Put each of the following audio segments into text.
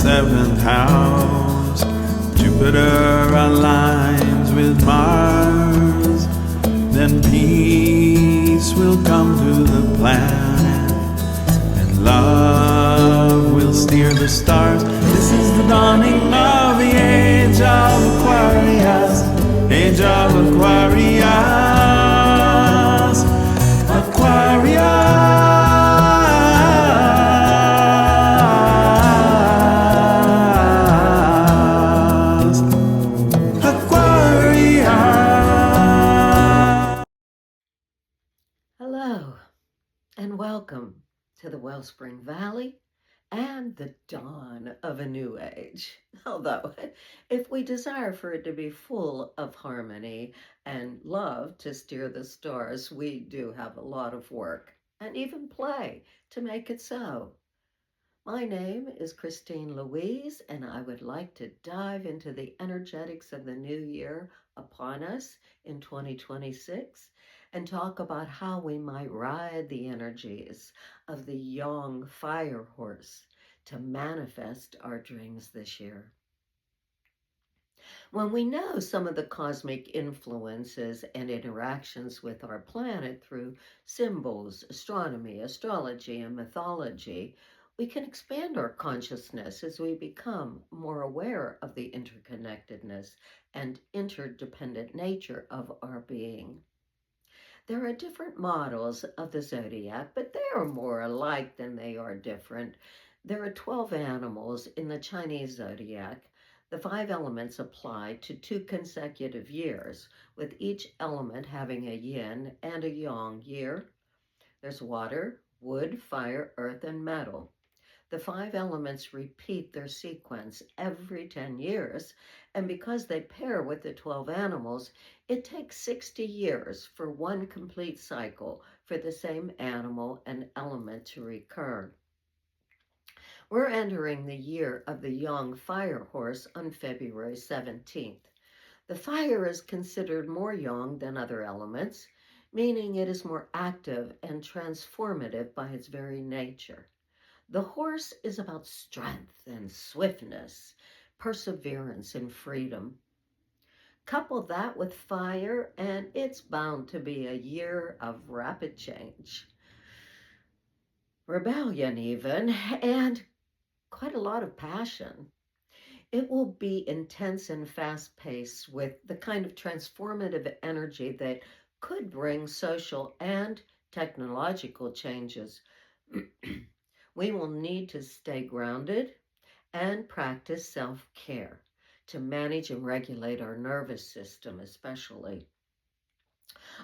seventh house. Jupiter aligns with Mars. Then peace will come to the planet, and love will steer the stars. This is the dawning of the age of Aquarius, age of Aquarius, Aquarius. Hello, and welcome to the Wellspring Valley and the dawn of a new age. Although, if we desire for it to be full of harmony and love to steer the stars, we do have a lot of work and even play to make it so. My name is Christine Louise, and I would like to dive into the energetics of the new year upon us in 2026 and talk about how we might ride the energies of the young fire horse to manifest our dreams this year. When we know some of the cosmic influences and interactions with our planet through symbols, astronomy, astrology, and mythology, we can expand our consciousness as we become more aware of the interconnectedness and interdependent nature of our being. There are different models of the zodiac, but they are more alike than they are different. There are 12 animals in the Chinese zodiac. The five elements apply to 2 consecutive years, with each element having a yin and a yang year. There's water, wood, fire, earth, and metal. The five elements repeat their sequence every 10 years, and because they pair with the 12 animals, it takes 60 years for one complete cycle for the same animal and element to recur. We're entering the year of the young fire horse on February 17th. The fire is considered more yang than other elements, meaning it is more active and transformative by its very nature. The horse is about strength and swiftness, perseverance and freedom. Couple that with fire, and it's bound to be a year of rapid change, rebellion, even, and quite a lot of passion. It will be intense and fast paced with the kind of transformative energy that could bring social and technological changes. We will need to stay grounded and practice self care to manage and regulate our nervous system, especially.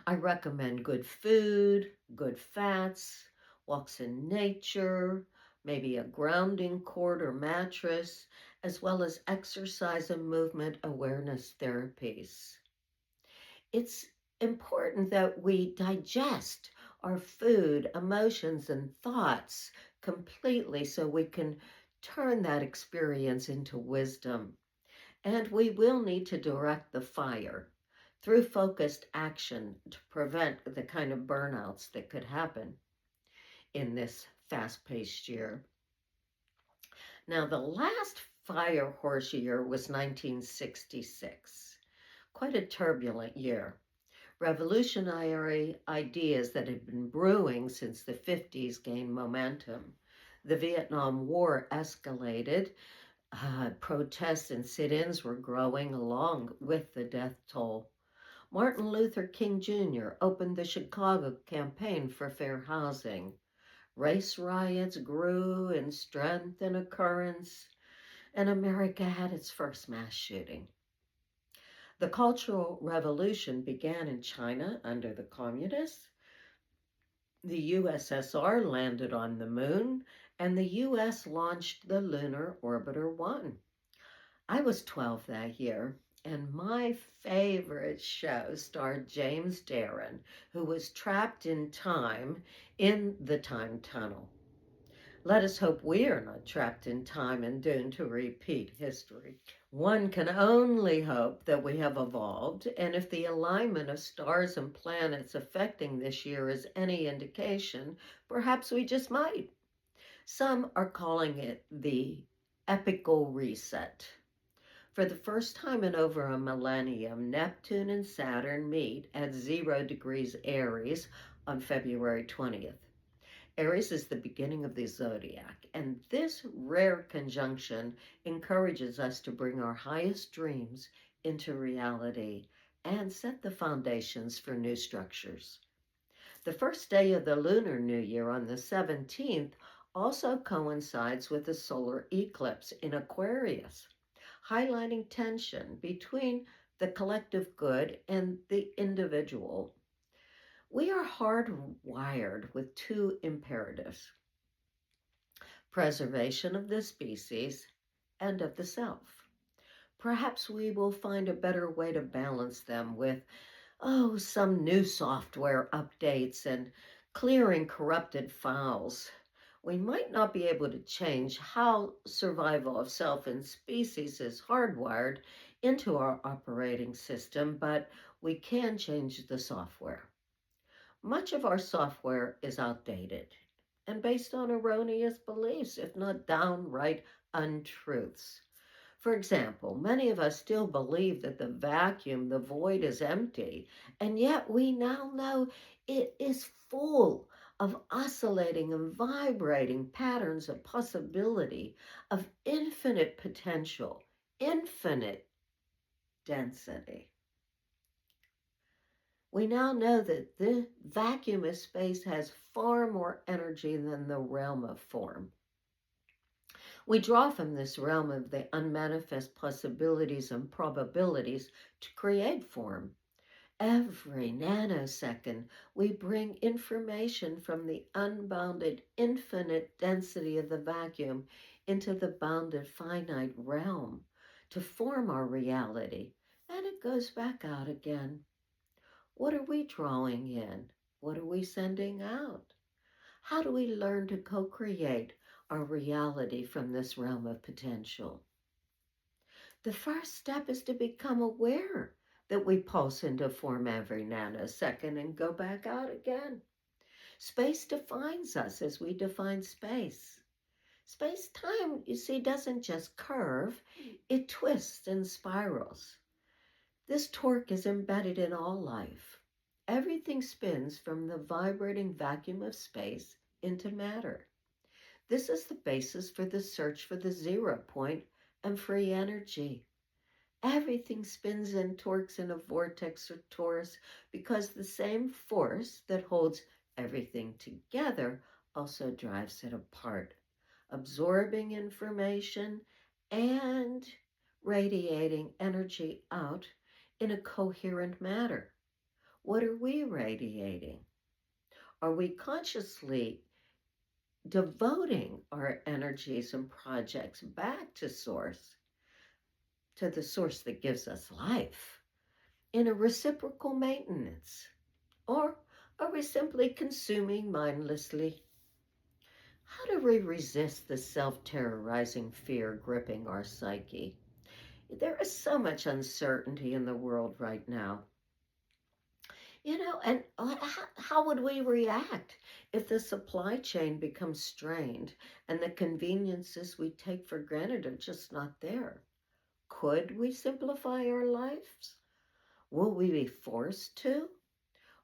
I recommend good food, good fats, walks in nature, maybe a grounding cord or mattress, as well as exercise and movement awareness therapies. It's important that we digest our food, emotions, and thoughts completely so we can turn that experience into wisdom. And we will need to direct the fire through focused action to prevent the kind of burnouts that could happen in this fast paced year. Now, the last fire horse year was 1966, quite a turbulent year. Revolutionary ideas that had been brewing since the 50s gained momentum. The Vietnam War escalated. Protests and sit ins were growing along with the death toll. Martin Luther King Jr. opened the Chicago campaign for fair housing. Race riots grew in strength and occurrence, and America had its first mass shooting. The Cultural Revolution began in China under the communists. The USSR landed on the moon, and the US launched the Lunar Orbiter 1. I was 12 that year, and my favorite show starred James Darren, who was trapped in time in the time tunnel. Let us hope we are not trapped in time and doomed to repeat history. One can only hope that we have evolved, and if the alignment of stars and planets affecting this year is any indication, perhaps we just might. Some are calling it the epical reset. For the first time in over a millennium, Neptune and Saturn meet at 0 degrees Aries on February 20th. Aries is the beginning of the zodiac, and this rare conjunction encourages us to bring our highest dreams into reality and set the foundations for new structures. The first day of the Lunar New Year on the 17th also coincides with a solar eclipse in Aquarius, highlighting tension between the collective good and the individual. We are hardwired with two imperatives: preservation of the species and of the self. Perhaps we will find a better way to balance them with, some new software updates and clearing corrupted files. We might not be able to change how survival of self and species is hardwired into our operating system, but we can change the software. Much of our software is outdated and based on erroneous beliefs, if not downright untruths. For example, many of us still believe that the vacuum, the void, is empty, and yet we now know it is full of oscillating and vibrating patterns of possibility, of infinite potential, infinite density. We now know that the vacuum of space has far more energy than the realm of form. We draw from this realm of the unmanifest possibilities and probabilities to create form. Every nanosecond, we bring information from the unbounded infinite density of the vacuum into the bounded finite realm to form our reality, and it goes back out again. What are we drawing in? What are we sending out? How do we learn to co-create our reality from this realm of potential? The first step is to become aware that we pulse into form every nanosecond and go back out again. Space defines us as we define space. Space-time, you see, doesn't just curve, it twists and spirals. This torque is embedded in all life. Everything spins from the vibrating vacuum of space into matter. This is the basis for the search for the 0 point and free energy. Everything spins and torques in a vortex or torus because the same force that holds everything together also drives it apart, absorbing information and radiating energy out in a coherent manner. What are we radiating? Are we consciously devoting our energies and projects back to source, to the source that gives us life, in a reciprocal maintenance? Or are we simply consuming mindlessly? How do we resist the self-terrorizing fear gripping our psyche? There is so much uncertainty in the world right now. And how would we react if the supply chain becomes strained and the conveniences we take for granted are just not there? Could we simplify our lives? Will we be forced to?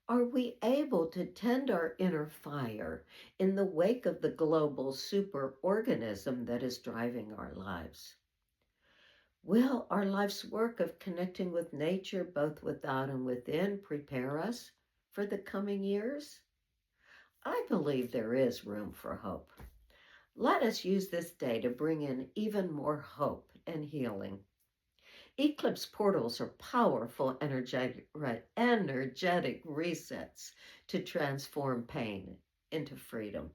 Are we able to tend our inner fire in the wake of the global superorganism that is driving our lives? Will our life's work of connecting with nature, both without and within, prepare us for the coming years? I believe there is room for hope. Let us use this day to bring in even more hope and healing. Eclipse portals are powerful energetic resets to transform pain into freedom.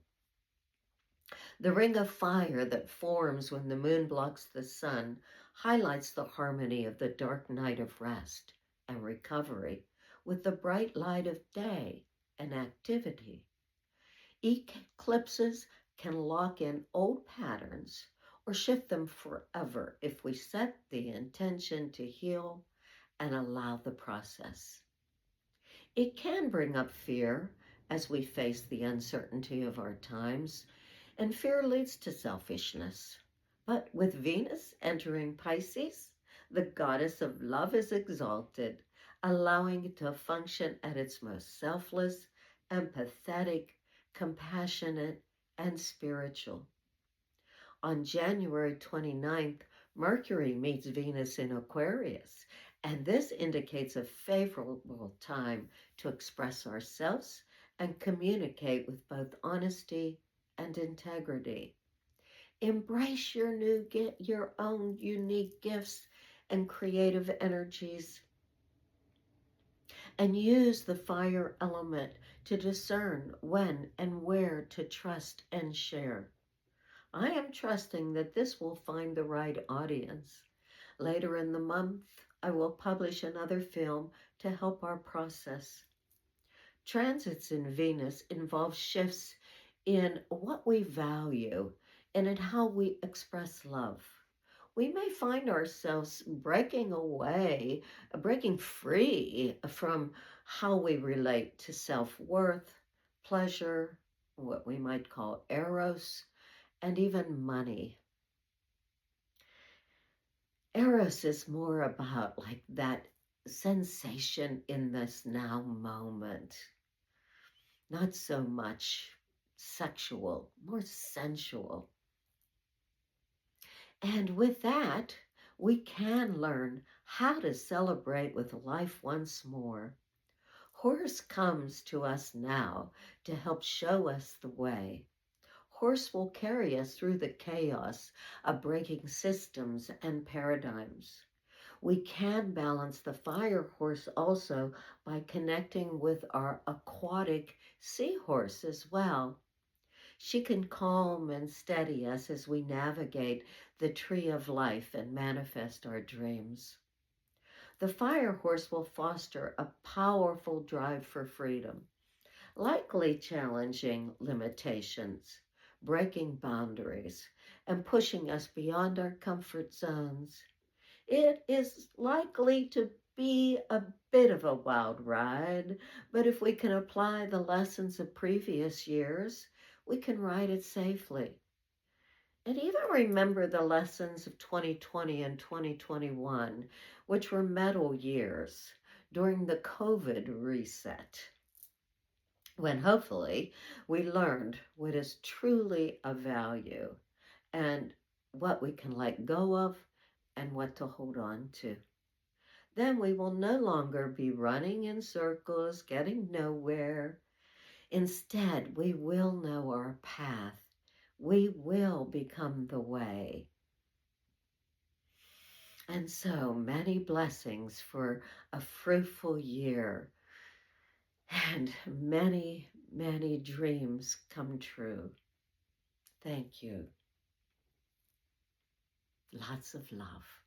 The ring of fire that forms when the moon blocks the sun highlights the harmony of the dark night of rest and recovery with the bright light of day and activity. Eclipses can lock in old patterns or shift them forever if we set the intention to heal and allow the process. It can bring up fear as we face the uncertainty of our times, and fear leads to selfishness. But with Venus entering Pisces, the goddess of love is exalted, allowing it to function at its most selfless, empathetic, compassionate, and spiritual. On January 29th, Mercury meets Venus in Aquarius, and this indicates a favorable time to express ourselves and communicate with both honesty and integrity. Embrace your own unique gifts and creative energies, and use the fire element to discern when and where to trust and share. I am trusting that this will find the right audience. Later in the month, I will publish another film to help our process. Transits in Venus involve shifts in what we value and in how we express love. We may find ourselves breaking free from how we relate to self worth, pleasure, what we might call eros, and even money. Eros is more about like that sensation in this now moment, not so much sexual, more sensual. And with that, we can learn how to celebrate with life once more. Horse comes to us now to help show us the way. Horse will carry us through the chaos of breaking systems and paradigms. We can balance the fire horse also by connecting with our aquatic seahorse as well. She can calm and steady us as we navigate the tree of life and manifest our dreams. The fire horse will foster a powerful drive for freedom, likely challenging limitations, breaking boundaries, and pushing us beyond our comfort zones. It is likely to be a bit of a wild ride, but if we can apply the lessons of previous years, we can ride it safely. And even remember the lessons of 2020 and 2021, which were metal years during the COVID reset, when hopefully we learned what is truly of value and what we can let go of and what to hold on to. Then we will no longer be running in circles, getting nowhere. Instead, we will know our path. We will become the way. And so many blessings for a fruitful year and many, many dreams come true. Thank you. Lots of love.